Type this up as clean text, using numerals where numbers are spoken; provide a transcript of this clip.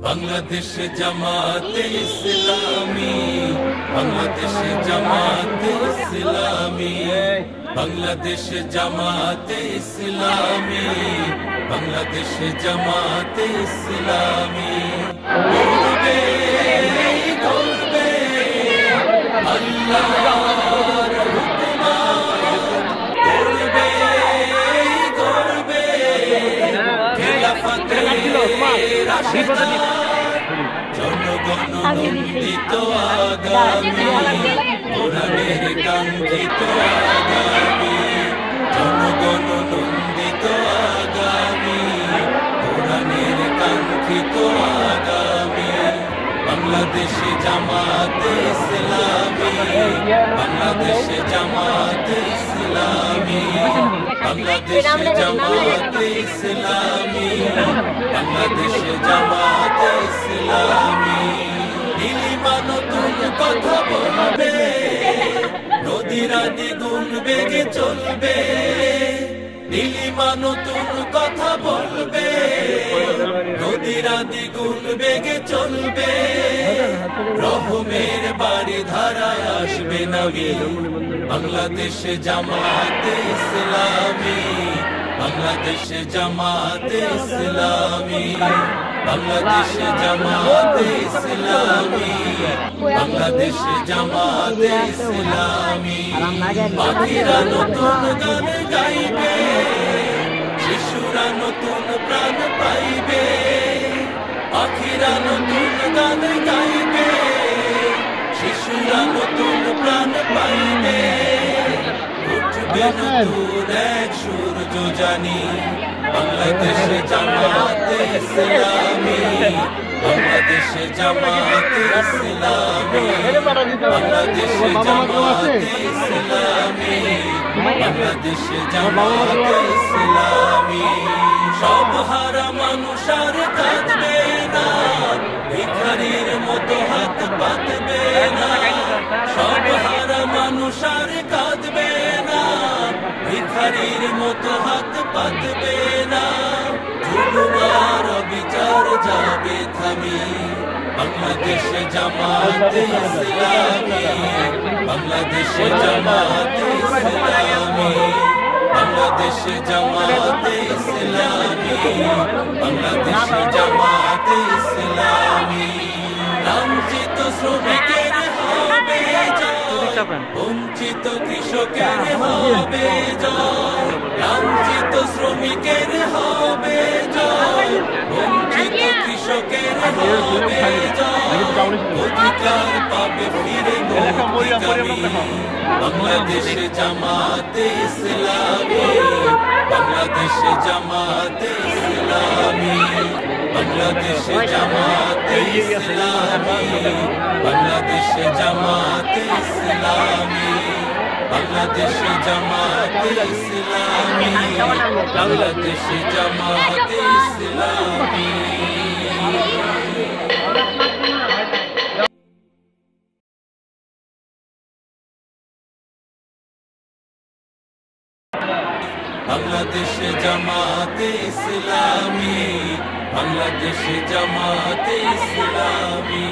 বাংলাদেশ জামাতে ইসলামী, বাংলাদেশ জামাতে ইসলামী, বাংলাদেশ জামাতে ইসলামী, বাংলাদেশ জামাতে ইসলামী। গর্বে গর্বে আল্লাহর হুকুমত, গর্বে গর্বে খেলাফতে রাশিদা, জনগণ নন্দিত আগামী, কোরআনের কাঙ্ক্ষিত আগামী, জনগণ নন্দিত আগামী, কোরআনের কাঙ্ক্ষিত আগামী। বাংলাদেশ জামাতে ইসলামী, বাংলাদেশ জামাতে ইসলামী, বাংলাদেশ জামাতে ইসলামী, বাংলাদেশ জামাতে ইসলামী। নীলিমা নতুন কথা বলবে, নদীরা দ্বিগুণ বেগে চলবে। নীলিমা নতুন কথা বলবে, নদীরা দ্বিগুণ বেগে চলবে। রহমের বাড়ি ধারায় আসবে নবী। বাংলাদেশ জামাতে ইসলামী, বাংলাদেশ জামাতে ইসলামী, বাংলাদেশ জামাতে ইসলামী, বাংলাদেশ জামাতে ইসলামী। পাখিরা নতুন গান গাইবে, শিশুরা নতুন প্রাণ পাইবে। পাখিরা নতুন গান গাইবে, শিশুরা নতুন প্রাণ পাইবে। উঠবে নতুন এক সূর্য জানি, বাংলাদেশ জামাতে ইসলামী, বাংলাদেশ জামাতে ইসলামী, বাংলাদেশ জামাতে ইসলামী, বাংলাদেশ জামাতে ইসলামী। সব হারা মানুষ আর কাঁদবে না, ভিখারির মতো হাত পাতবে না। সব হারা মানুষ আর কাঁদবে না, ভিখারির মতো হাত পাতবে না। জুলুম আর বিচার যাবে থামি, বাংলাদেশ জামাতে ইসলামী, বাংলাদেশ জামাতে ইসলামী, বাংলাদেশ জামাতে ইসলামী, বাংলাদেশ জামাতে ইসলামী। লাঞ্ছিত শ্রমিকের হবে জয়, বঞ্চিত কৃষকের হবে জয়। লাঞ্ছিত শ্রমিকের হবে জয়, বঞ্চিত কৃষকের হবে জয়। অধিকার পাবে ফিরে মুক্তিকামী, বাংলাদেশ জামাতে ইসলামী, বাংলাদেশ জামাতে ইসলামী, বাংলাদেশ জামাতে ইসলামী, বাংলাদেশ জামাতে ইসলামী, বাংলাদেশ জামাতে ইসলামী, বাংলাদেশ জামাতে ইসলামী। বাংলাদেশ জামাতে ইসলামী, বাংলাদেশ জামাতে ইসলামী।